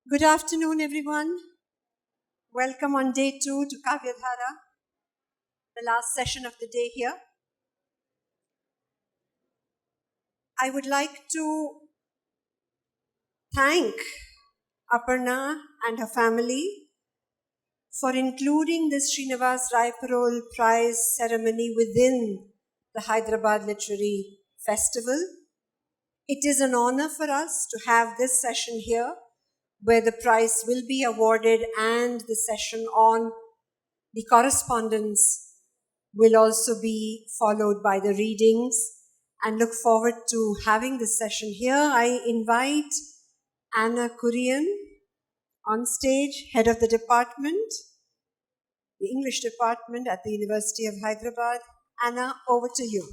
Good afternoon, everyone. Welcome on day 2 to Kavyadhara, the last session of the day here. I would like to thank Aparna and her family for including this Srinivas Rayaprol Prize ceremony within the Hyderabad Literary Festival. It is an honor for us to have this session here, where the prize will be awarded and the session on the correspondence will also be followed by the readings, and look forward to having this session here. I invite Anna Kurian on stage, head of the department, the English department at the University of Hyderabad. Anna, over to you.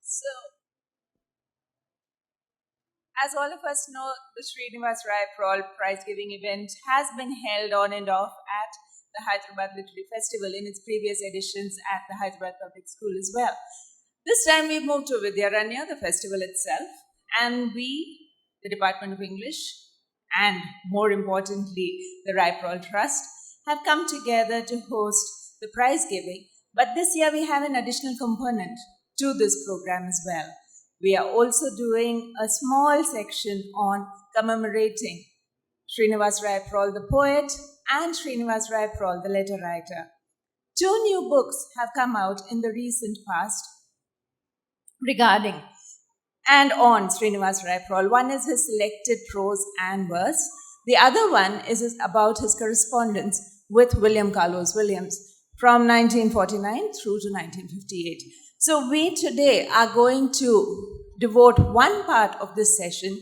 So, as all of us know, the Srinivas Rayaprol Prize giving event has been held on and off at the Hyderabad Literary Festival in its previous editions at the Hyderabad Public School as well. This time we've moved to Vidyan, the festival itself, and we, the Department of English, and more importantly, the Rayprol Trust, have come together to host the prize giving. But this year we have an additional component to this program as well. We are also doing a small section on commemorating Srinivas Rayaprol, the poet, and Srinivas Rayaprol, the letter writer. 2 new books have come out in the recent past regarding and on Srinivas Rayaprol. One is his selected prose and verse. The other one is about his correspondence with William Carlos Williams from 1949 through to 1958. So we today are going to devote one part of this session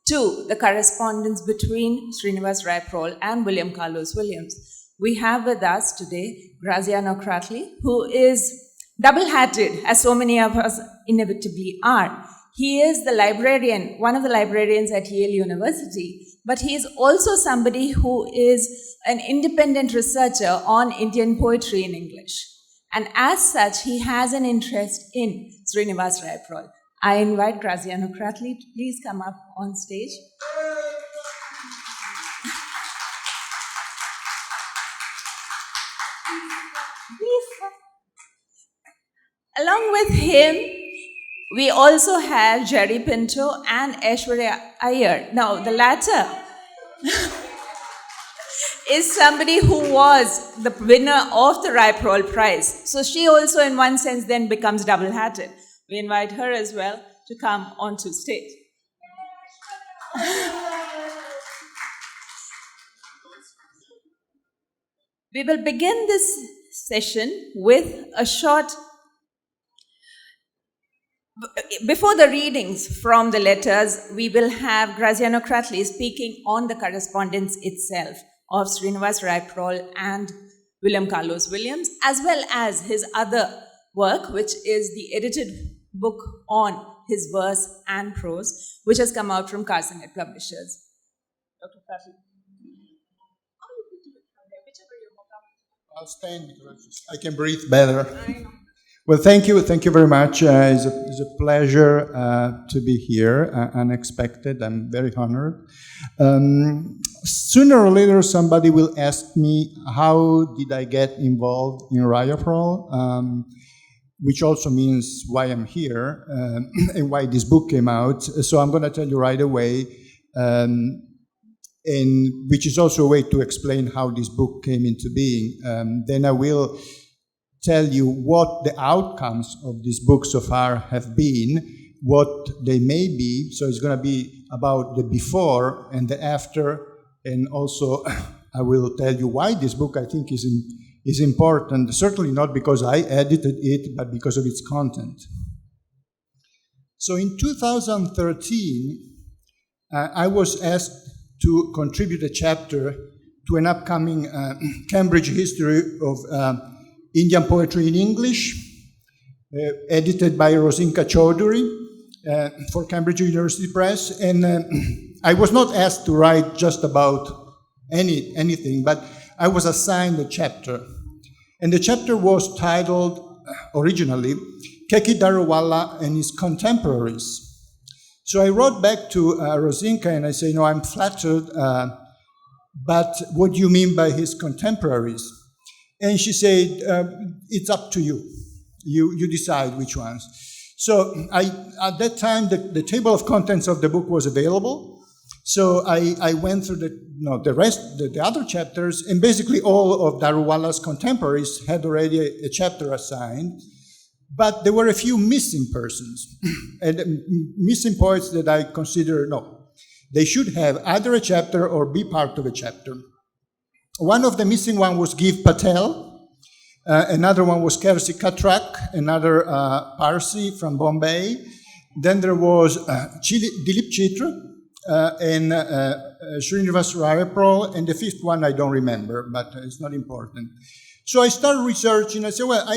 to the correspondence between Srinivas Rayaprol and William Carlos Williams. We have with us today Graziano Krätli, who is double-hatted, as so many of us inevitably are. He is the librarian, one of the librarians at Yale University, but he is also somebody who is an independent researcher on Indian poetry in English. And as such, he has an interest in Srinivas Rayaprol. I invite Graziano Krätli to please come up on stage. Along with him, we also have Jerry Pinto and Aishwarya Iyer. Now, the latter is somebody who was the winner of the Rayaprol Prize. So she also, in one sense, then becomes double-hatted. We invite her as well to come onto stage. We will begin this session with a short... Before the readings from the letters, we will have Graziano Krätli speaking on the correspondence itself of Srinivas Rayaprol and William Carlos Williams, as well as his other work, which is the edited book on his verse and prose, which has come out from Carcanet Publishers. Dr. Krätli. I'll stand because I can breathe better. Well, thank you very much. It's a pleasure to be here, unexpected. I'm very honored. Sooner or later, somebody will ask me, how did I get involved in Rayaprol? Which also means why I'm here and why this book came out. So I'm going to tell you right away, and which is also a way to explain how this book came into being. Then I will tell you what the outcomes of this book so far have been, what they may be. So it's going to be about the before and the after, and also I will tell you why this book I think is important, certainly not because I edited it, but because of its content. So in 2013, I was asked to contribute a chapter to an upcoming Cambridge history of Indian poetry in English, edited by Rosinka Chaudhuri for Cambridge University Press. And I was not asked to write just about anything, but I was assigned a chapter. And the chapter was titled, originally, Keki Daruwalla and His Contemporaries. So I wrote back to Rosinka and I say, no, I'm flattered, but what do you mean by his contemporaries? And she said, it's up to you. You decide which ones. So at that time, the table of contents of the book was available. So I went through the other chapters, and basically all of Daruwalla's contemporaries had already a chapter assigned, but there were a few missing persons, and missing poets that I consider, they should have either a chapter or be part of a chapter. One of the missing one was Giv Patel. Another one was Kersi Katrak, another Parsi from Bombay. Then there was Dilip Chitra and Srinivas Rayaprol, and the fifth one I don't remember, but it's not important. So I started researching. I said, well,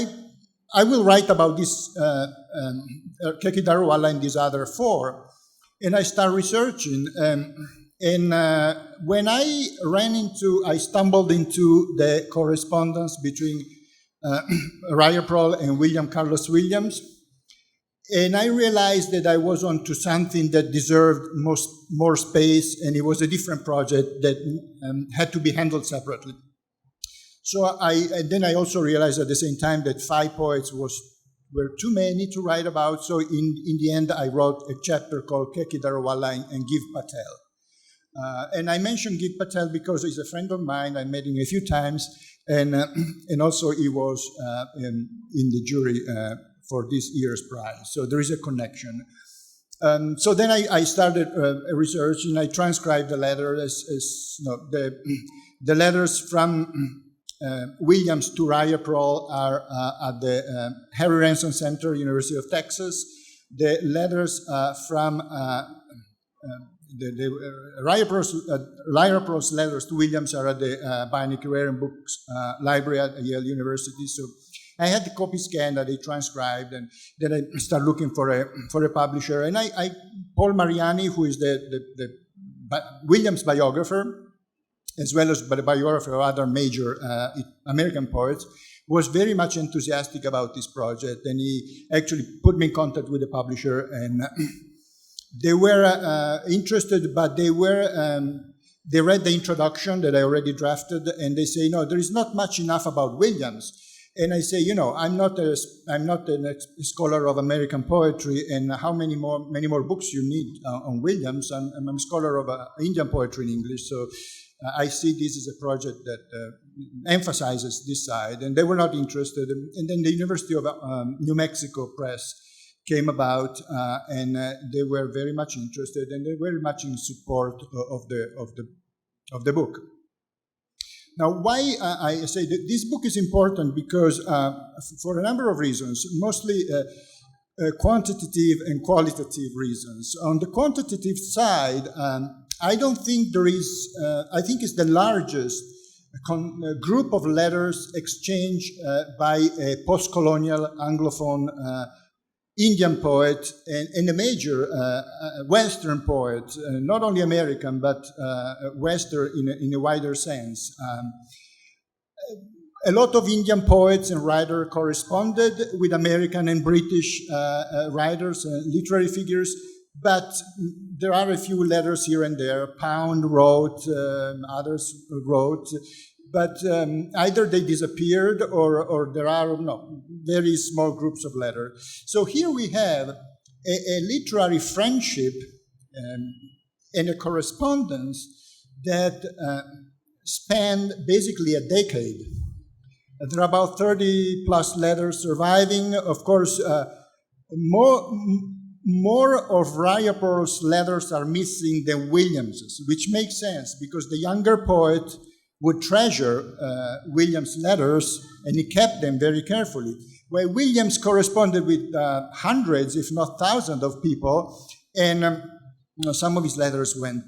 I will write about this Keki Daruwalla and these other four. And I started researching. And when I stumbled into the correspondence between Rayaprol and William Carlos Williams, and I realized that I was onto something that deserved more space, and it was a different project that had to be handled separately. So then I also realized at the same time that 5 poets were too many to write about. So in the end, I wrote a chapter called Keki Daruwalla and Giv Patel. And I mentioned Giv Patel because he's a friend of mine. I met him a few times. And also he was in the jury for this year's prize. So there is a connection. So then I started research, and I transcribed the letters the letters from Williams to Rayaprol are at the Harry Ransom Center, University of Texas. The letters from Rayaprol's letters to Williams are at the Bionic Rare and Books Library at Yale University. So I had the copy scanned that I transcribed, and then I started looking for a publisher. And Paul Mariani, who is the Williams biographer, as well as the biographer of other major American poets, was very much enthusiastic about this project, and he actually put me in contact with the publisher, and they were interested, but they read the introduction that I already drafted, and they say, no, there is not much enough about Williams. And I say, I'm not a scholar of American poetry, and how many more books you need on Williams? I'm a scholar of Indian poetry in English, so I see this as a project that emphasizes this side, and they were not interested. And then the University of New Mexico Press came about, and they were very much interested, and they were very much in support of the book. Now, why I say that this book is important? Because for a number of reasons, mostly quantitative and qualitative reasons. On the quantitative side, I don't think there is, I think it's the largest group of letters exchanged by a post-colonial Anglophone Indian poet and a major Western poet, not only American, but Western in a wider sense. A lot of Indian poets and writers corresponded with American and British writers and literary figures, but there are a few letters here and there. Pound wrote, others wrote, but either they disappeared or there are very small groups of letters. So here we have a literary friendship and a correspondence that spanned basically a decade. There are about 30 plus letters surviving. Of course, more of Rayaprol's letters are missing than Williams's, which makes sense because the younger poet would treasure Williams' letters, and he kept them very carefully. While Williams corresponded with hundreds, if not thousands, of people, and some of his letters went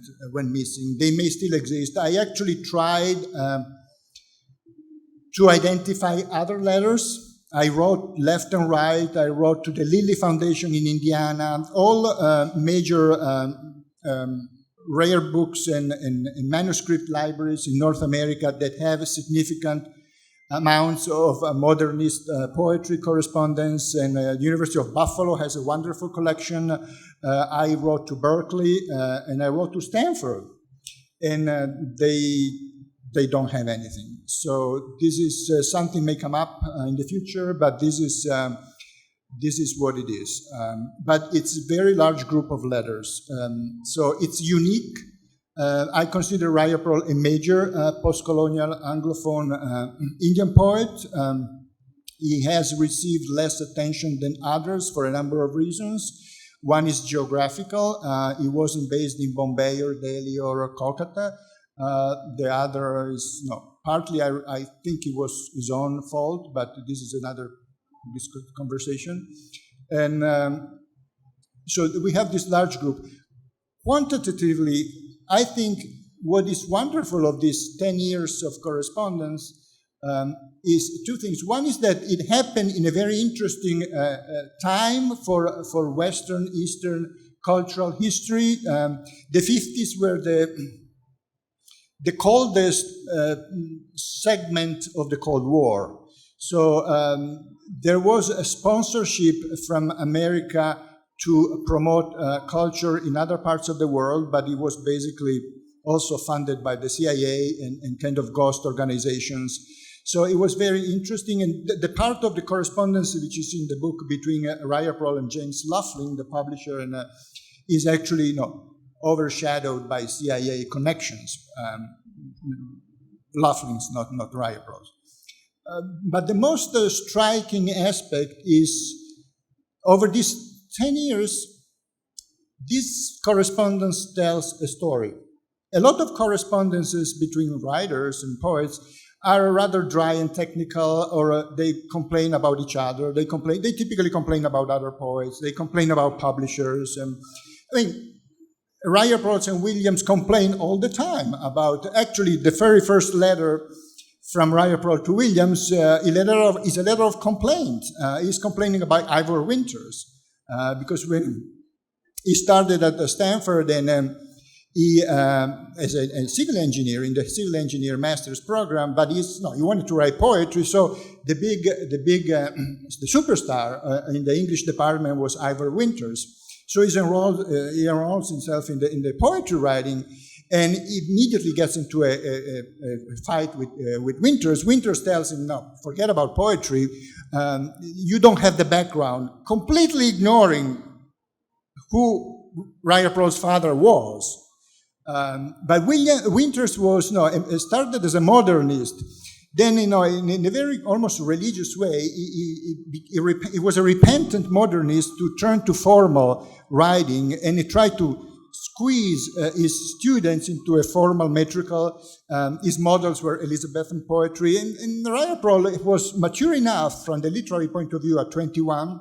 missing. They may still exist. I actually tried to identify other letters. I wrote left and right. I wrote to the Lilly Foundation in Indiana, all major rare books and manuscript libraries in North America that have a significant amounts of modernist poetry correspondence, and University of Buffalo has a wonderful collection. I wrote to Berkeley, and I wrote to Stanford, and they don't have anything. So this is something may come up in the future, but this is what it is. But it's a very large group of letters, so it's unique. I consider Rayaprol a major post-colonial Anglophone Indian poet. He has received less attention than others for a number of reasons. One is geographical. He wasn't based in Bombay or Delhi or Kolkata. The other is, partly I think it was his own fault, but this is another conversation. And so we have this large group. Quantitatively, I think what is wonderful of these 10 years of correspondence is two things. One is that it happened in a very interesting time for Western, Eastern cultural history. The 50s were the coldest segment of the Cold War. So there was a sponsorship from America to promote culture in other parts of the world, but it was basically also funded by the CIA and kind of ghost organizations. So it was very interesting, and the part of the correspondence which is in the book between Rayaprol and James Laughlin, the publisher, and is actually overshadowed by CIA connections. Laughlin's not Rayaprol's. But the most striking aspect is over these 10 years, this correspondence tells a story. A lot of correspondences between writers and poets are rather dry and technical, or they complain about each other. They typically complain about other poets. They complain about publishers. Rayaprol and Williams complain all the time about, actually, the very first letter from Rayaprol to Williams is a letter of complaint. He's complaining about Ivor Winters. Because when he started at Stanford and he as a civil engineer in the civil engineer master's program, but he wanted to write poetry. So the superstar in the English department was Ivor Winters. So he enrolls himself in the poetry writing, and immediately gets into a fight with Winters. Winters tells him, no, forget about poetry. You don't have the background, completely ignoring who Rayaprol's father was. But Winters was started as a modernist. Then, in a very almost religious way, he was a repentant modernist to turn to formal writing, and he tried to squeeze his students into a formal metrical. His models were Elizabethan poetry, and Rayaprol was mature enough from the literary point of view at 21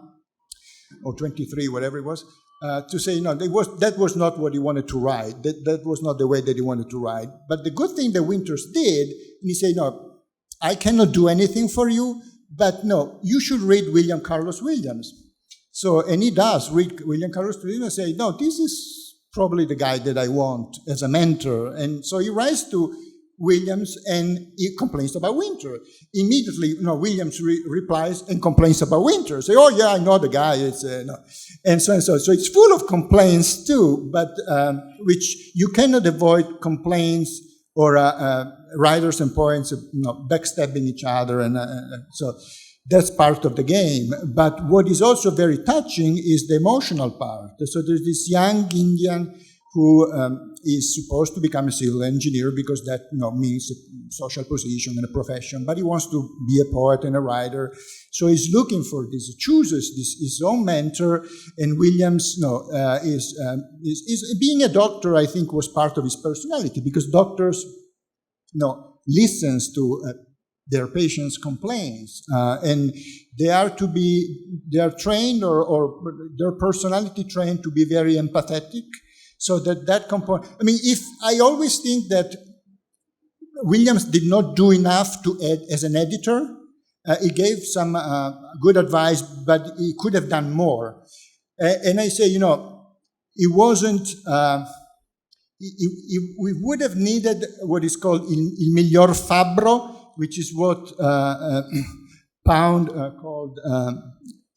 or 23, whatever it was, to say, that was not what he wanted to write. That was not the way that he wanted to write. But the good thing that Winters did, and he said, I cannot do anything for you, but you should read William Carlos Williams. So, and he does read William Carlos Williams and say, no, this is probably the guy that I want as a mentor. And so he writes to Williams and he complains about Winter. Immediately, Williams replies and complains about Winter. Say, oh yeah, I know the guy. It's no. And so and so. So it's full of complaints too, but which you cannot avoid complaints or writers and poets, backstabbing each other, and so that's part of the game. But what is also very touching is the emotional part. So there's this young Indian who is supposed to become a civil engineer because that means a social position and a profession, but he wants to be a poet and a writer. So he's looking for this, chooses his own mentor, and Williams is being a doctor, I think, was part of his personality, because doctors listens to their patients' complaints, and they are trained or their personality trained to be very empathetic. So that component, I always think that Williams did not do enough to add as an editor. He gave some good advice, but he could have done more. And I say, it wasn't, we would have needed what is called il miglior fabbro, which is what Pound called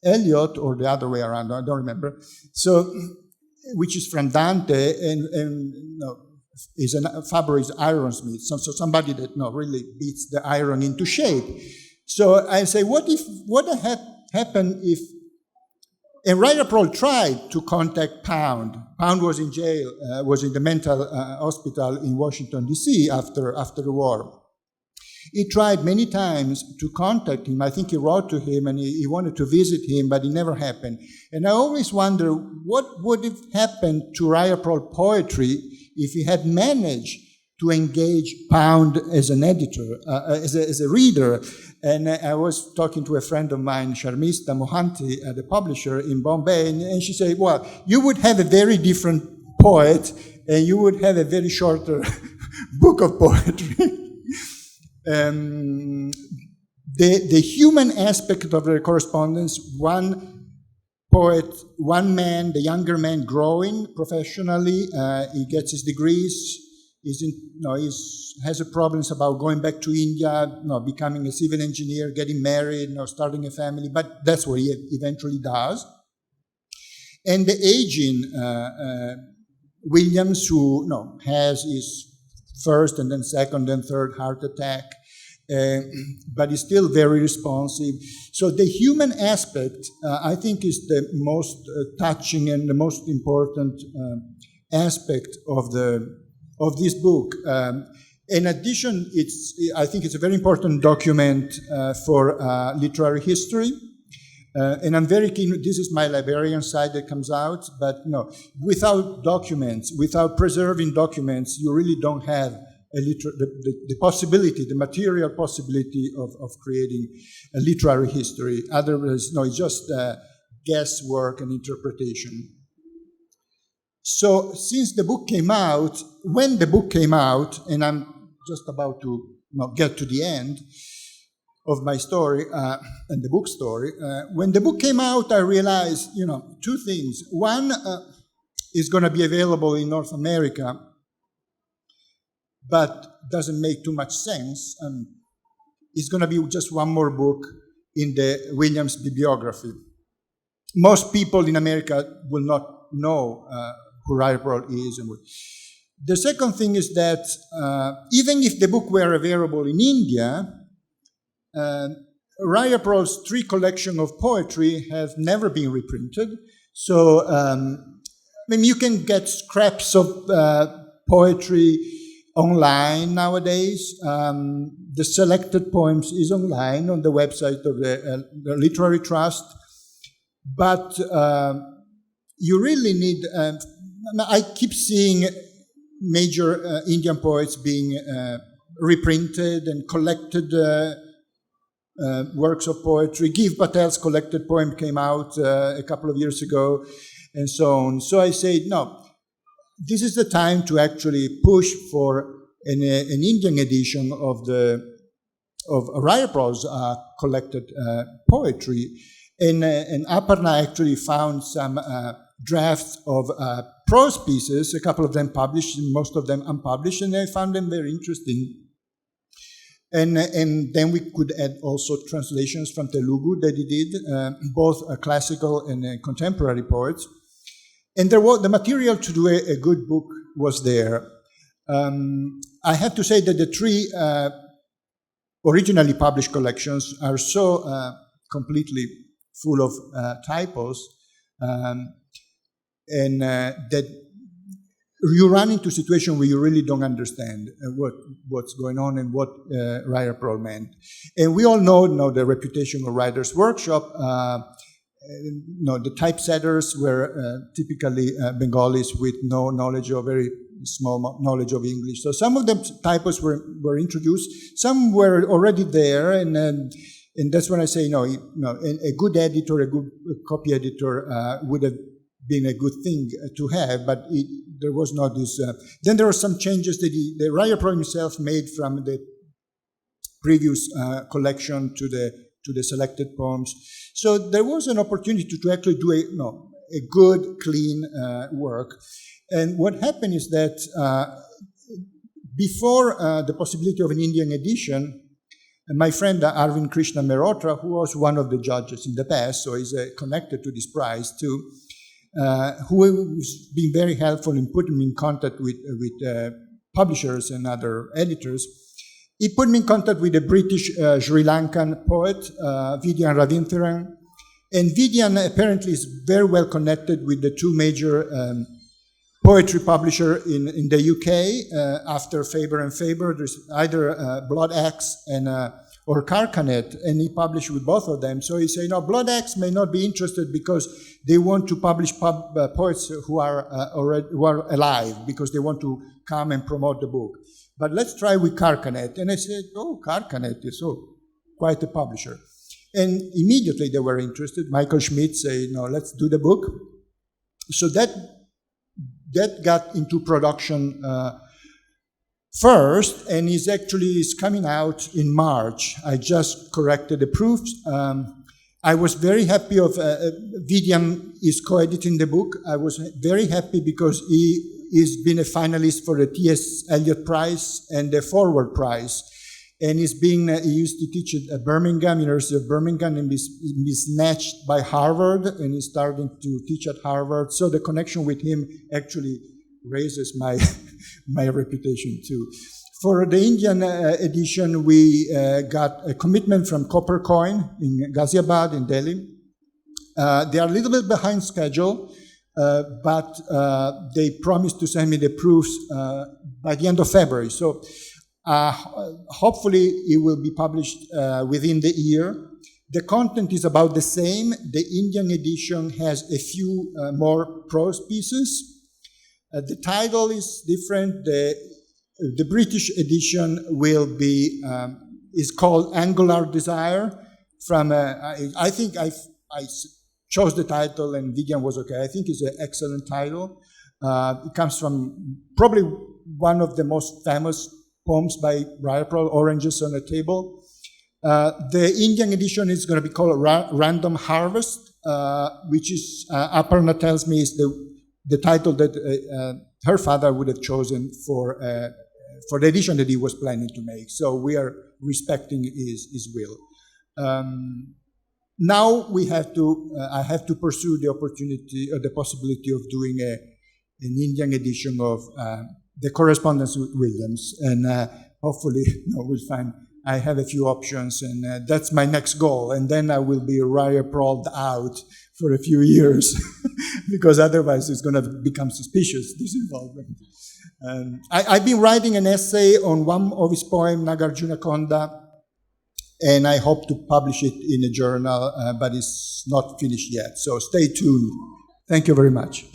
Eliot, or the other way around, I don't remember. So, which is from Dante, and Faber is ironsmith, so somebody that really beats the iron into shape. So I say, what had happened if? And Rayaprol tried to contact Pound. Pound was in jail, was in the mental hospital in Washington, D.C. after the war. He tried many times to contact him. I think he wrote to him and he wanted to visit him, but it never happened. And I always wonder what would have happened to Rayaprol poetry if he had managed to engage Pound as an editor, as a reader. And I was talking to a friend of mine, Sharmista Mohanty, the publisher in Bombay, and she said, well, you would have a very different poet, and you would have a very shorter book of poetry. The human aspect of the correspondence, one poet, one man, the younger man growing professionally, he gets his degrees, has a problems about going back to India, becoming a civil engineer, getting married, starting a family, but that's what he eventually does. And the aging Williams, who has his first and then second and third heart attack, but is still very responsive. So the human aspect, I think, is the most touching and the most important aspect of this book. In addition, I think it's a very important document for literary history. And I'm very keen, this is my librarian side that comes out, but without documents, without preserving documents, you really don't have the possibility, the material possibility of creating a literary history. Otherwise, it's just guesswork and interpretation. So since the book came out, when the book came out, and I'm just about to get to the end of my story and the book story, when the book came out, I realized, two things. One is going to be available in North America, but doesn't make too much sense. It's going to be just one more book in the Williams bibliography. Most people in America will not know who Rayaprol is. The second thing is that even if the book were available in India, Rayaprol's 3 collection of poetry have never been reprinted. So, you can get scraps of poetry online nowadays. The selected poems is online on the website of the Literary Trust. But you really need, I keep seeing major Indian poets being reprinted and collected works of poetry. Giv Patel's collected poem came out a couple of years ago, and so on. So I say, no, this is the time to actually push for an Indian edition of Rayaprol's collected poetry. And Aparna actually found some drafts of prose pieces, a couple of them published, and most of them unpublished, and I found them very interesting. And then we could add also translations from Telugu that he did, both classical and contemporary poets. And the material to do a good book was there. I have to say that the 3 originally published collections are so completely full of typos, and that you run into a situation where you really don't understand what's going on and what Rayaprol meant. And we all know the reputation of Writers' Workshop. The typesetters were typically Bengalis with no knowledge or very small knowledge of English. So some of the typos were introduced. Some were already there, and that's when I say, a good editor, a good copy editor would have been a good thing to have, but there was not this. Then there were some changes that the Rayaprol himself made from the previous collection to the selected poems. So there was an opportunity to actually do a good, clean work. And what happened is that before the possibility of an Indian edition, And my friend Arvind Krishna Mehrotra, who was one of the judges in the past, so he's connected to this prize too, who has been very helpful in putting me in contact with publishers and other editors. He put me in contact with a British Sri Lankan poet, Vidyan Ravinthiran. And Vidyan apparently is very well connected with the two major poetry publishers in the UK after Faber and Faber. There's either Blood Axe and or Carcanet, and he published with both of them. So he said, Blood Axe may not be interested because they want to publish poets who are alive, because they want to come and promote the book. But let's try with Carcanet. And I said, Carcanet is quite a publisher. And immediately they were interested. Michael Schmidt said, let's do the book. So that got into production first, and is coming out in March. I just corrected the proofs. I was very happy of Vidyan is co-editing the book. I was very happy because he's been a finalist for the T.S. Eliot Prize and the Forward Prize. And he used to teach at Birmingham, University of Birmingham, and he's snatched by Harvard, and he's starting to teach at Harvard. So the connection with him actually raises my my reputation too. For the Indian edition, we got a commitment from Copper Coin in Ghaziabad in Delhi. They are a little bit behind schedule, but they promised to send me the proofs by the end of February. So hopefully it will be published within the year. The content is about the same. The Indian edition has a few more prose pieces. The title is different. The British edition will be is called Angular Desire. From I think I chose the title, and Vidyan was okay. I think it's an excellent title. It comes from probably one of the most famous poems by Rayaprol, Oranges on a Table. The Indian edition is going to be called Random Harvest, which is, Aparna tells me, is the title that her father would have chosen for the edition that he was planning to make. So we are respecting his will. Now we have to, I have to pursue the opportunity or the possibility of doing an Indian edition of the correspondence with Williams, and hopefully we'll find. I have a few options, and that's my next goal. And then I will be Rayaprol'd out for a few years, because otherwise it's going to become suspicious, this involvement. I've been writing an essay on one of his poems, Nagarjuna Konda, and I hope to publish it in a journal, but it's not finished yet. So stay tuned. Thank you very much.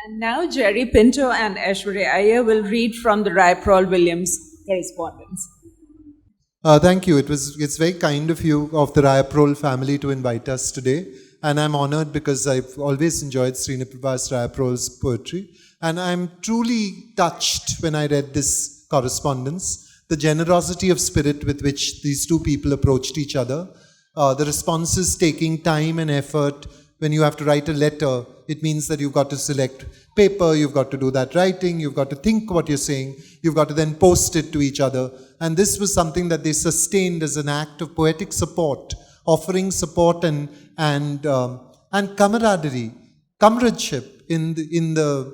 And now Jerry Pinto and Aishwarya Iyer will read from the Rayaprol-Williams correspondence. Thank you. It's very kind of you, of the Rayaprol family, to invite us today. And I'm honored because I've always enjoyed Srinivas Rayaprol's poetry. And I'm truly touched when I read this correspondence, the generosity of spirit with which these two people approached each other, the responses taking time and effort. When you have to write a letter, it means that you've got to select paper, you've got to do that writing, you've got to think what you're saying, you've got to then post it to each other. And this was something that they sustained as an act of poetic support, offering support and camaraderie, comradeship in the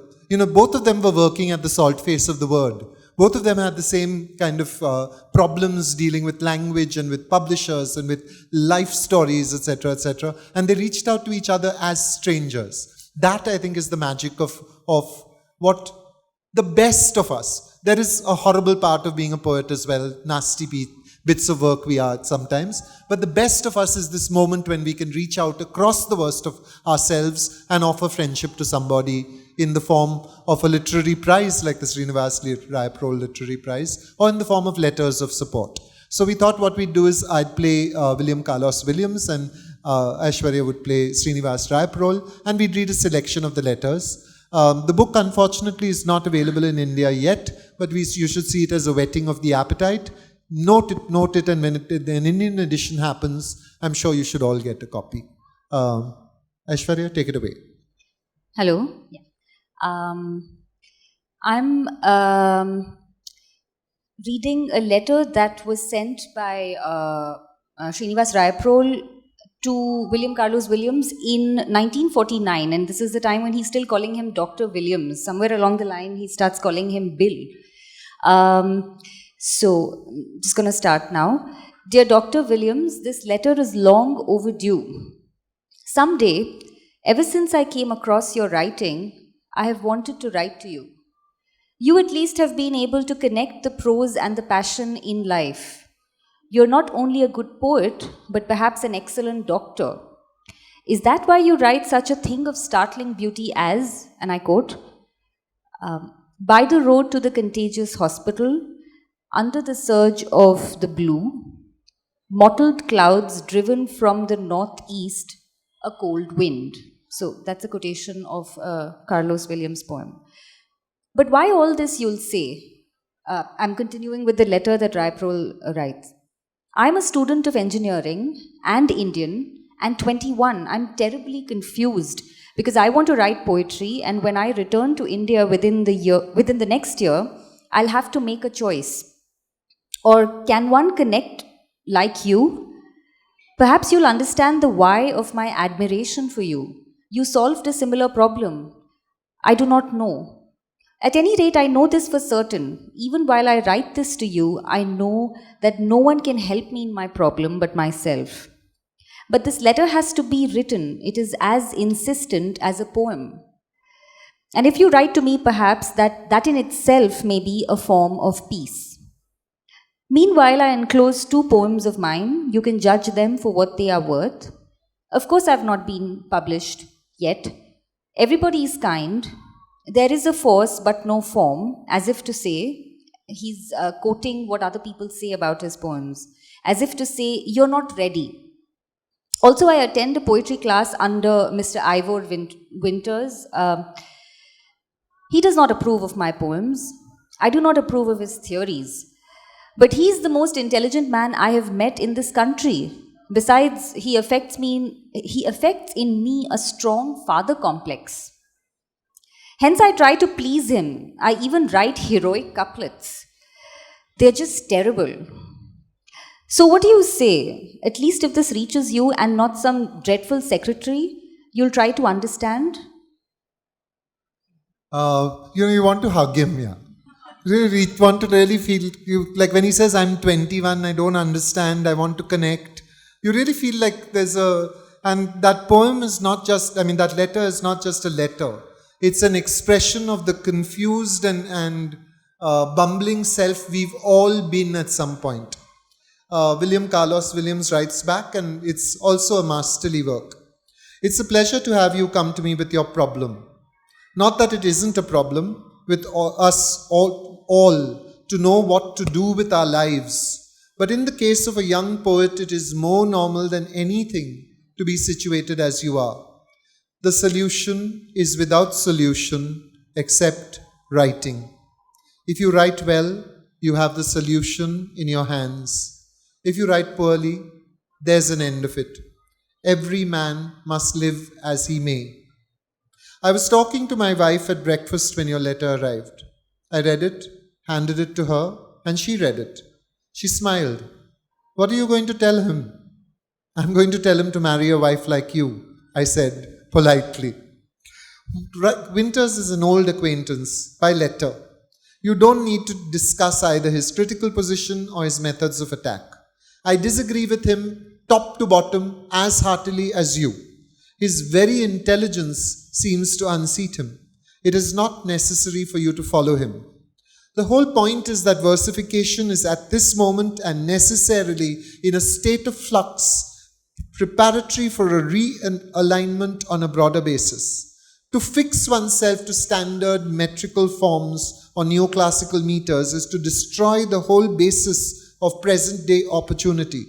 both of them were working at the salt face of the word. Both of them had the same kind of problems dealing with language and with publishers and with life stories, etc., etc. And they reached out to each other as strangers. That, I think, is the magic of what the best of us. There is a horrible part of being a poet as well, nasty bits of work we are sometimes. But the best of us is this moment when we can reach out across the worst of ourselves and offer friendship to somebody in the form of a literary prize like the Srinivas Rayaprol Literary Prize, or in the form of letters of support. So we thought what we'd do is I'd play William Carlos Williams, and Aishwarya would play Srinivas Rayaprol, and we'd read a selection of the letters. The book, unfortunately, is not available in India yet, but you should see it as a whetting of the appetite. Note it, and when an Indian edition happens, I'm sure you should all get a copy. Aishwarya, take it away. Hello. Yeah. I'm reading a letter that was sent by Srinivas Rayaprol to William Carlos Williams in 1949, and this is the time when he's still calling him Dr. Williams. Somewhere along the line, he starts calling him Bill. So, just going to start now. Dear Dr. Williams, this letter is long overdue. Someday, ever since I came across your writing, I have wanted to write to you. You at least have been able to connect the prose and the passion in life. You're not only a good poet, but perhaps an excellent doctor. Is that why you write such a thing of startling beauty as, and I quote, by the road to the contagious hospital, under the surge of the blue, mottled clouds driven from the northeast, a cold wind. So that's a quotation of Carlos Williams' poem. But why all this, you'll say? I'm continuing with the letter that Rayprol writes. I'm a student of engineering and Indian and 21. I'm terribly confused because I want to write poetry, and when I return to India within the next year, I'll have to make a choice. Or can one connect like you? Perhaps you'll understand the why of my admiration for you. You solved a similar problem. I do not know. At any rate, I know this for certain. Even while I write this to you, I know that no one can help me in my problem but myself. But this letter has to be written. It is as insistent as a poem. And if you write to me, perhaps that in itself may be a form of peace. Meanwhile, I enclose 2 poems of mine. You can judge them for what they are worth. Of course, I've not been published yet. Everybody is kind. There is a force but no form, as if to say, he's quoting what other people say about his poems, as if to say, you're not ready. Also, I attend a poetry class under Mr. Ivor Winters. He does not approve of my poems. I do not approve of his theories. But he's the most intelligent man I have met in this country. Besides, he affects in me a strong father complex. Hence, I try to please him. I even write heroic couplets. They're just terrible. So what do you say? At least if this reaches you and not some dreadful secretary, you'll try to understand? You want to hug him, yeah. You want to really feel, like when he says, I'm 21, I don't understand, I want to connect. You really feel like and that poem is not just, that letter is not just a letter. It's an expression of the confused and bumbling self we've all been at some point. William Carlos Williams writes back, and it's also a masterly work. It's a pleasure to have you come to me with your problem. Not that it isn't a problem with us all to know what to do with our lives, but in the case of a young poet, it is more normal than anything to be situated as you are. The solution is without solution except writing. If you write well, you have the solution in your hands. If you write poorly, there's an end of it. Every man must live as he may. I was talking to my wife at breakfast when your letter arrived. I read it, handed it to her, and she read it. She smiled. What are you going to tell him? I'm going to tell him to marry a wife like you, I said politely. Winters is an old acquaintance by letter. You don't need to discuss either his critical position or his methods of attack. I disagree with him top to bottom as heartily as you. His very intelligence seems to unseat him. It is not necessary for you to follow him. The whole point is that versification is at this moment and necessarily in a state of flux, preparatory for a realignment on a broader basis. To fix oneself to standard metrical forms or neoclassical meters is to destroy the whole basis of present-day opportunity.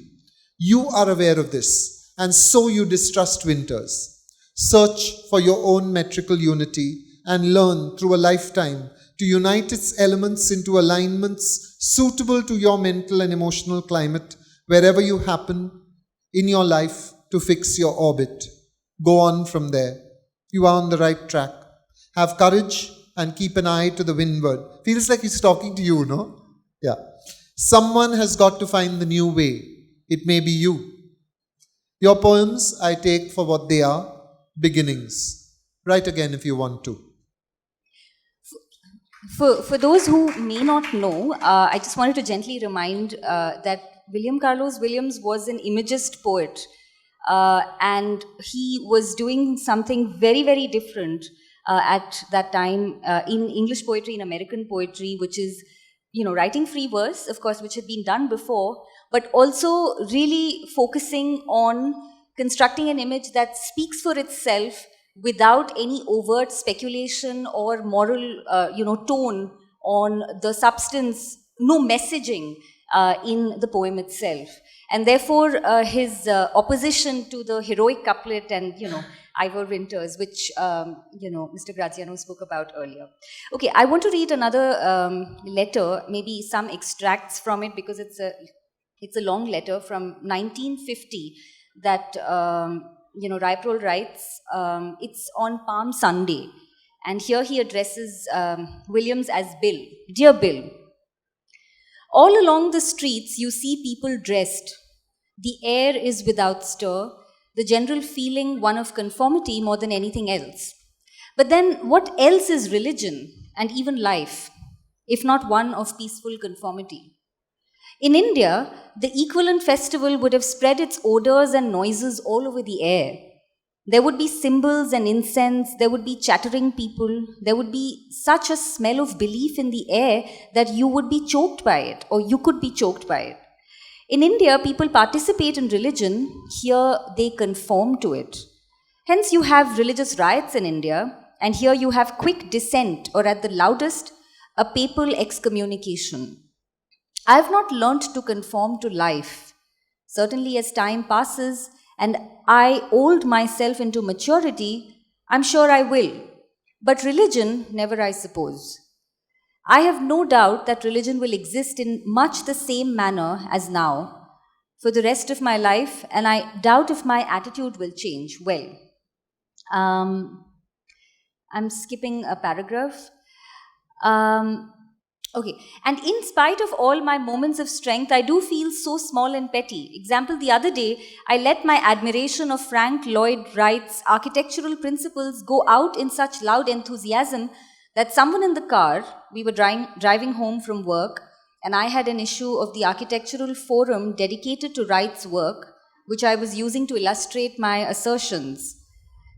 You are aware of this, and so you distrust Winters. Search for your own metrical unity and learn through a lifetime to unite its elements into alignments suitable to your mental and emotional climate wherever you happen in your life to fix your orbit. Go on from there. You are on the right track. Have courage and keep an eye to the windward. Feels like he's talking to you, no? Yeah. Someone has got to find the new way. It may be you. Your poems I take for what they are, beginnings. Write again if you want to. For those who may not know, I just wanted to gently remind that William Carlos Williams was an imagist poet, and he was doing something very, very different at that time in English poetry, in American poetry, which is, writing free verse, of course, which had been done before, but also really focusing on constructing an image that speaks for itself without any overt speculation or moral, tone on the substance, no messaging in the poem itself. And therefore, his opposition to the heroic couplet and, Ivor Winters, which, Mr. Graziano spoke about earlier. Okay, I want to read another letter, maybe some extracts from it, because it's a long letter from 1950 that, Rayprol writes. It's on Palm Sunday. And here he addresses Williams as Bill. Dear Bill, all along the streets you see people dressed. The air is without stir, the general feeling one of conformity more than anything else. But then what else is religion and even life, if not one of peaceful conformity? In India, the equivalent festival would have spread its odors and noises all over the air. There would be cymbals and incense, there would be chattering people, there would be such a smell of belief in the air that you would be choked by it, or you could be choked by it. In India, people participate in religion, here they conform to it. Hence you have religious riots in India, and here you have quick dissent, or at the loudest, a papal excommunication. I have not learnt to conform to life. Certainly as time passes and I old myself into maturity, I'm sure I will. But religion, never, I suppose. I have no doubt that religion will exist in much the same manner as now for the rest of my life, and I doubt if my attitude will change. Well, I'm skipping a paragraph. Okay, and in spite of all my moments of strength, I do feel so small and petty. Example, the other day, I let my admiration of Frank Lloyd Wright's architectural principles go out in such loud enthusiasm that someone in the car, we were driving home from work, and I had an issue of the architectural forum dedicated to Wright's work, which I was using to illustrate my assertions,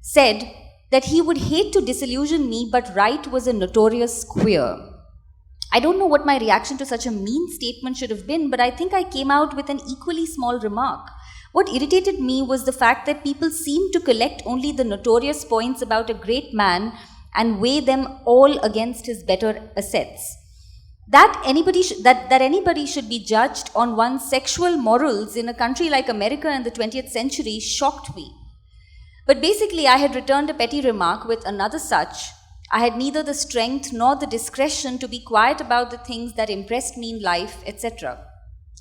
said that he would hate to disillusion me, but Wright was a notorious queer. I don't know what my reaction to such a mean statement should have been, but I think I came out with an equally small remark. What irritated me was the fact that people seemed to collect only the notorious points about a great man and weigh them all against his better assets. That anybody should be judged on one's sexual morals in a country like America in the 20th century shocked me. But basically, I had returned a petty remark with another such. I had neither the strength nor the discretion to be quiet about the things that impressed me in life, etc.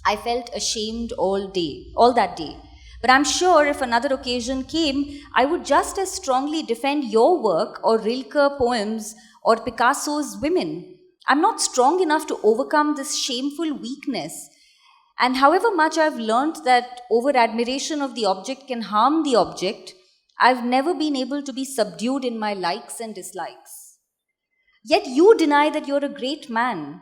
I felt ashamed all that day. But I'm sure if another occasion came, I would just as strongly defend your work or Rilke poems or Picasso's women. I'm not strong enough to overcome this shameful weakness. And however much I've learned that over-admiration of the object can harm the object, I've never been able to be subdued in my likes and dislikes. Yet you deny that you're a great man.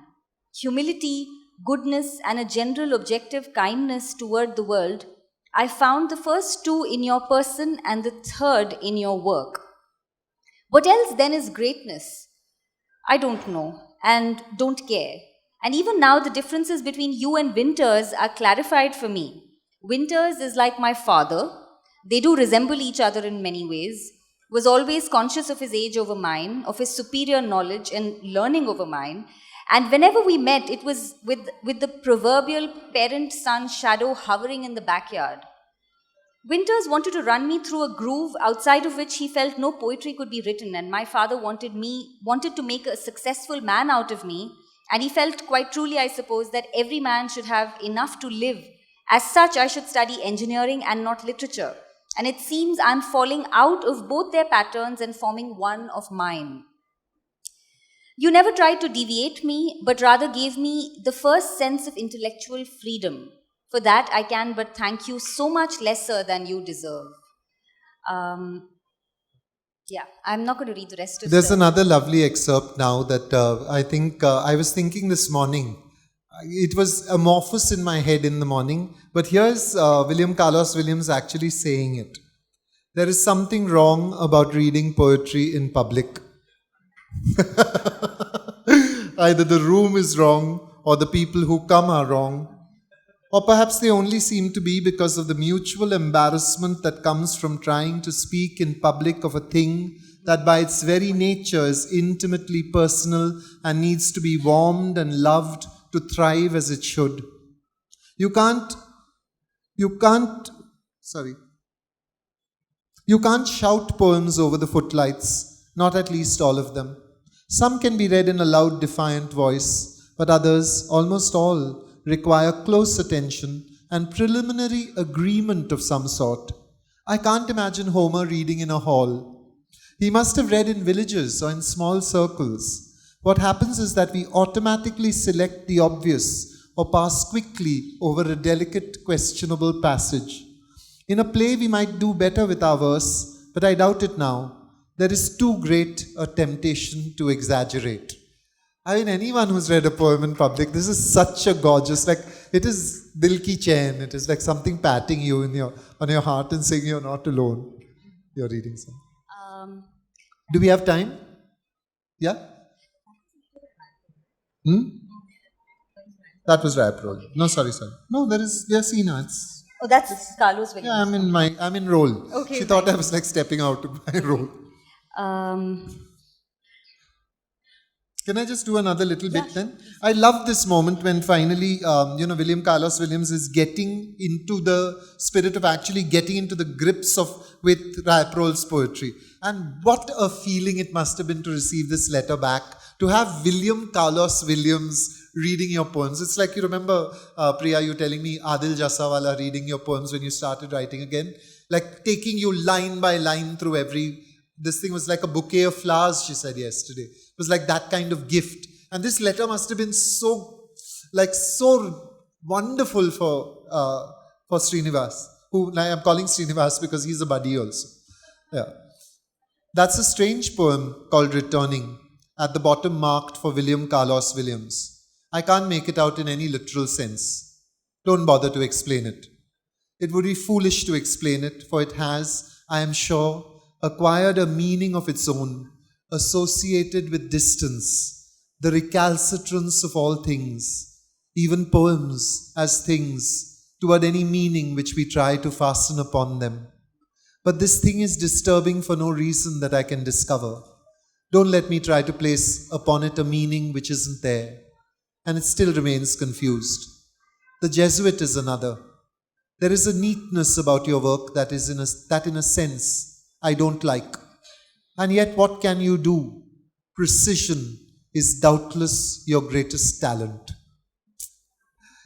Humility, goodness, and a general objective kindness toward the world, I found the first two in your person and the third in your work. What else then is greatness? I don't know and don't care. And even now the differences between you and Winters are clarified for me. Winters is like my father. They do resemble each other in many ways. Was always conscious of his age over mine, of his superior knowledge and learning over mine. And whenever we met, it was with the proverbial parent-son shadow hovering in the backyard. Winters wanted to run me through a groove outside of which he felt no poetry could be written, and my father wanted to make a successful man out of me, and he felt quite truly, I suppose, that every man should have enough to live. As such, I should study engineering and not literature. and it seems I'm falling out of both their patterns and forming one of mine. You never tried to deviate me, but rather gave me the first sense of intellectual freedom. For that, I can but thank you so much lesser than you deserve. Yeah, I'm not going to read the rest of There's another lovely excerpt now that I think I was thinking this morning. It was amorphous in my head in the morning, but here's William Carlos Williams actually saying it. There is something wrong about reading poetry in public. Either the room is wrong, or the people who come are wrong, or perhaps they only seem to be because of the mutual embarrassment that comes from trying to speak in public of a thing that by its very nature is intimately personal and needs to be warmed and loved to thrive as it should. You can't shout poems over the footlights, not at least all of them. Some can be read in a loud, defiant voice, but others, almost all, require close attention and preliminary agreement of some sort. I can't imagine Homer reading in a hall. He must have read in villages or in small circles. What happens is that we automatically select the obvious or pass quickly over a delicate, questionable passage. In a play, we might do better with our verse, but I doubt it now. There is too great a temptation to exaggerate. I mean, anyone who's read a poem in public, this is such a gorgeous, like, it is Dil Ki Chain. It is like something patting you on your heart and saying you're not alone. You're reading something. Do we have time? Yeah? That was Rayaprol. No, sorry. No, we are Sina. It's, Oh, that's Carlos Williams. yeah, I'm in role. Okay, She thought I was like stepping out of my role. Can I just do another little bit then? I love this moment when finally, William Carlos Williams is getting into the spirit of actually getting into the grips with Rayaprol's poetry. And what a feeling it must have been to receive this letter back, to have William Carlos Williams reading your poems. It's like, you remember, Priya, you telling me Adil Jasawala reading your poems when you started writing again, like taking you line by line through this thing was like a bouquet of flowers, she said yesterday. It was like that kind of gift. And this letter must have been so wonderful for Srinivas, who I'm calling Srinivas because he's a buddy also. Yeah. That's a strange poem called Returning, at the bottom marked for William Carlos Williams. I can't make it out in any literal sense. Don't bother to explain it. It would be foolish to explain it, for it has, I am sure, acquired a meaning of its own, associated with distance, the recalcitrance of all things, even poems as things, toward any meaning which we try to fasten upon them. But this thing is disturbing for no reason that I can discover. Don't let me try to place upon it a meaning which isn't there. And it still remains confused. The Jesuit is another. There is a neatness about your work that in a sense I don't like. And yet what can you do? Precision is doubtless your greatest talent.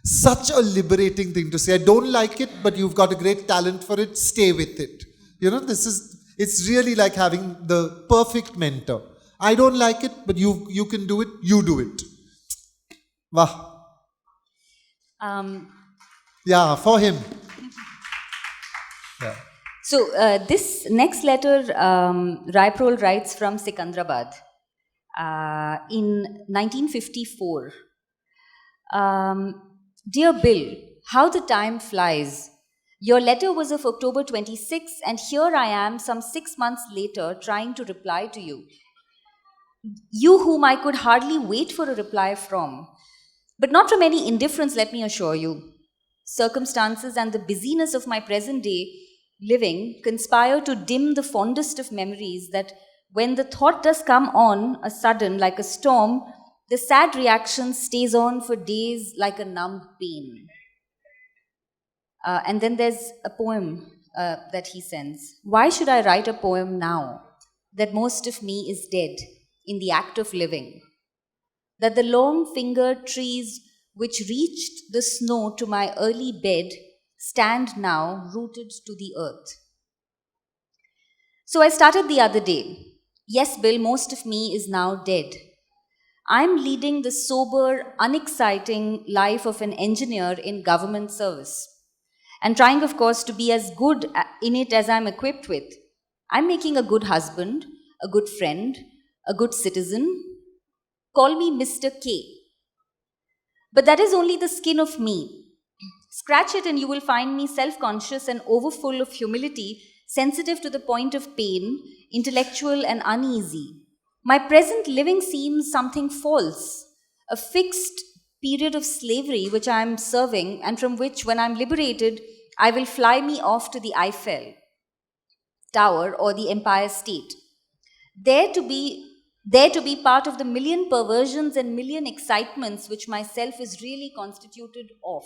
Such a liberating thing to say. I don't like it, but you've got a great talent for it. Stay with it. It's really like having the perfect mentor. I don't like it, but you can do it. You do it. Wow. Yeah, for him. Yeah. So this next letter, Rayprol writes from Sikandrabad in 1954. Dear Bill, how the time flies. Your letter was of October 26, and here I am some 6 months later trying to reply to you. You whom I could hardly wait for a reply from. But not from any indifference, let me assure you. Circumstances and the busyness of my present day living conspire to dim the fondest of memories that when the thought does come on a sudden like a storm, the sad reaction stays on for days like a numb pain. And then there's a poem that he sends. Why should I write a poem now that most of me is dead in the act of living? That the long-fingered trees which reached the snow to my early bed stand now rooted to the earth. So I started the other day. Yes, Bill, most of me is now dead. I'm leading the sober, unexciting life of an engineer in government service. And trying, of course, to be as good in it as I'm equipped with. I'm making a good husband, a good friend, a good citizen. Call me Mr. K. But that is only the skin of me. Scratch it and you will find me self-conscious and overfull of humility, sensitive to the point of pain, intellectual and uneasy. My present living seems something false, a fixed period of slavery which I am serving and from which, when I am liberated, I will fly me off to the Eiffel Tower or the Empire State. There to be part of the million perversions and million excitements which myself is really constituted of.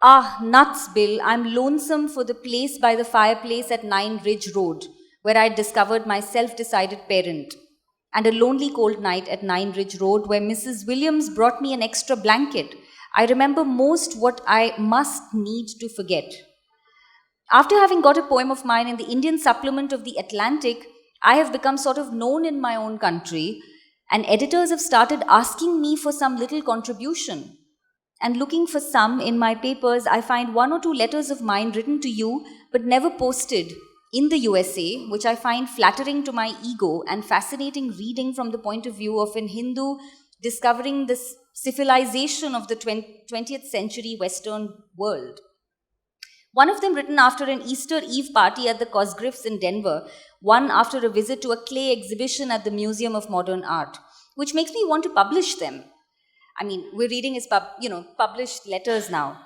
Ah, nuts, Bill, I'm lonesome for the place by the fireplace at 9 Ridge Road, where I discovered my self-decided parent, and a lonely cold night at 9 Ridge Road where Mrs. Williams brought me an extra blanket. I remember most what I must need to forget. After having got a poem of mine in the Indian supplement of the Atlantic, I have become sort of known in my own country, and editors have started asking me for some little contribution. And looking for some in my papers, I find 1 or 2 letters of mine written to you but never posted in the USA, which I find flattering to my ego and fascinating reading from the point of view of an Hindu discovering the civilization of the 20th century Western world. One of them written after an Easter Eve party at the Cosgriffs in Denver, one after a visit to a clay exhibition at the Museum of Modern Art, which makes me want to publish them. I mean, we're reading his published letters now.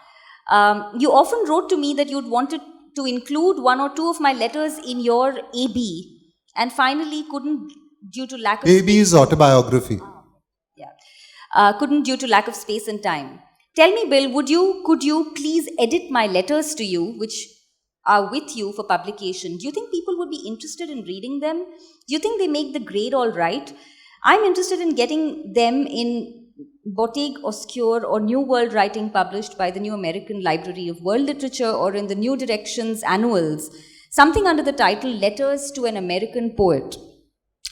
You often wrote to me that you'd wanted to include 1 or 2 of my letters in your AB, and finally couldn't due to lack of AB is autobiography. Couldn't due to lack of space and time. Tell me, Bill, could you please edit my letters to you, which are with you for publication? Do you think people would be interested in reading them? Do you think they make the grade all right? I'm interested in getting them in Boutique Obscure or New World Writing published by the New American Library of World Literature or in the New Directions Annuals, something under the title Letters to an American Poet.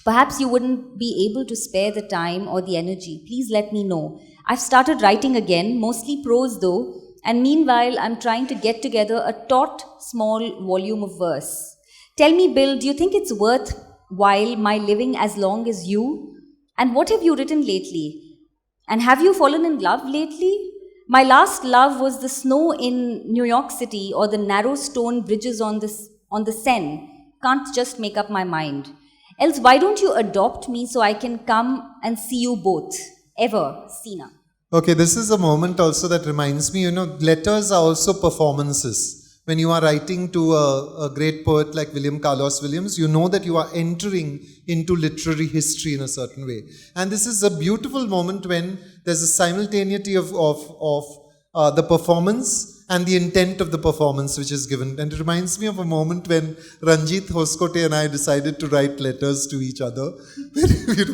Perhaps you wouldn't be able to spare the time or the energy. Please let me know. I've started writing again, mostly prose though, and meanwhile I'm trying to get together a taut, small volume of verse. Tell me, Bill, do you think it's worthwhile my living as long as you? And what have you written lately? And have you fallen in love lately? My last love was the snow in New York City or the narrow stone bridges on the Seine. Can't just make up my mind. Else, why don't you adopt me so I can come and see you both? Ever, Sina. Okay, this is a moment also that reminds me, letters are also performances. When you are writing to a great poet like William Carlos Williams, you know that you are entering into literary history in a certain way. And this is a beautiful moment when there's a simultaneity of the performance and the intent of the performance which is given. And it reminds me of a moment when Ranjit Hoskote and I decided to write letters to each other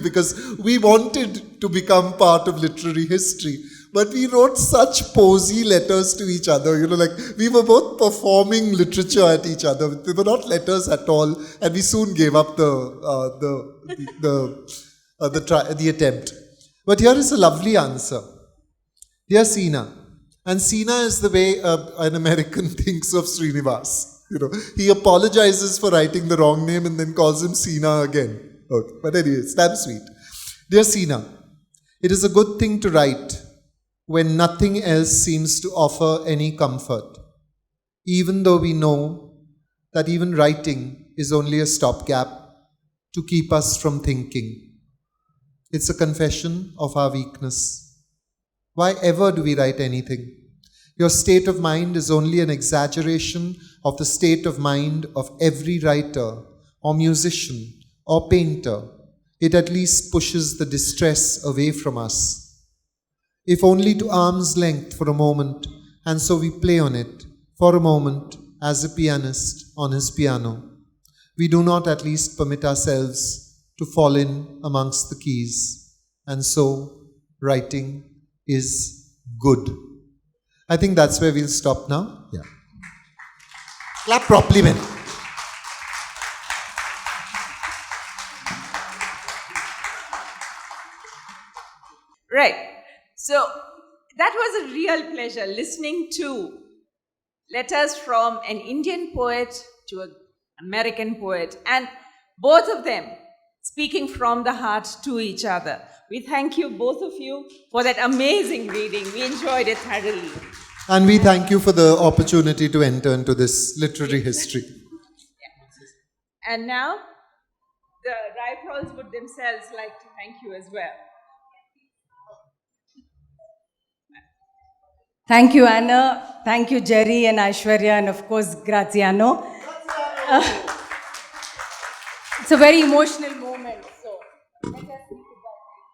because we wanted to become part of literary history. But we wrote such posy letters to each other, like we were both performing literature at each other. They were not letters at all, and we soon gave up the attempt. But here is a lovely answer. Dear Sina, and Sina is the way an American thinks of Srinivas. He apologizes for writing the wrong name and then calls him Sina again. Okay. But anyways, that's sweet. Dear Sina, it is a good thing to write when nothing else seems to offer any comfort, even though we know that even writing is only a stopgap to keep us from thinking. It's a confession of our weakness. Why ever do we write anything? Your state of mind is only an exaggeration of the state of mind of every writer or musician or painter. It at least pushes the distress away from us. If only to arm's length for a moment, and so we play on it for a moment as a pianist on his piano. We do not at least permit ourselves to fall in amongst the keys, and so writing is good. I think that's where we'll stop now. Yeah. Clap properly, men. Right. So that was a real pleasure listening to letters from an Indian poet to an American poet, and both of them speaking from the heart to each other. We thank you, both of you, for that amazing reading. We enjoyed it thoroughly. And we thank you for the opportunity to enter into this literary history. And now, the Rayprols would themselves like to thank you as well. Thank you, Anna. Thank you, Jerry and Aishwarya, and of course, Graziano. It's a very emotional moment. So, let us speak about it.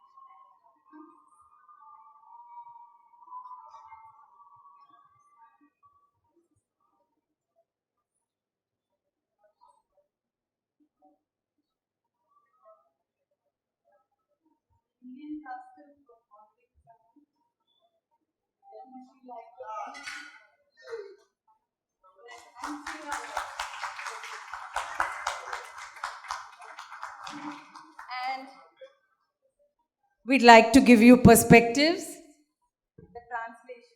And we'd like to give you perspectives. The translation.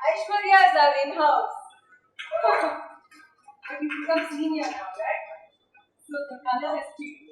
Aishwarya is our in-house. But you become senior now, right? So the color has changed.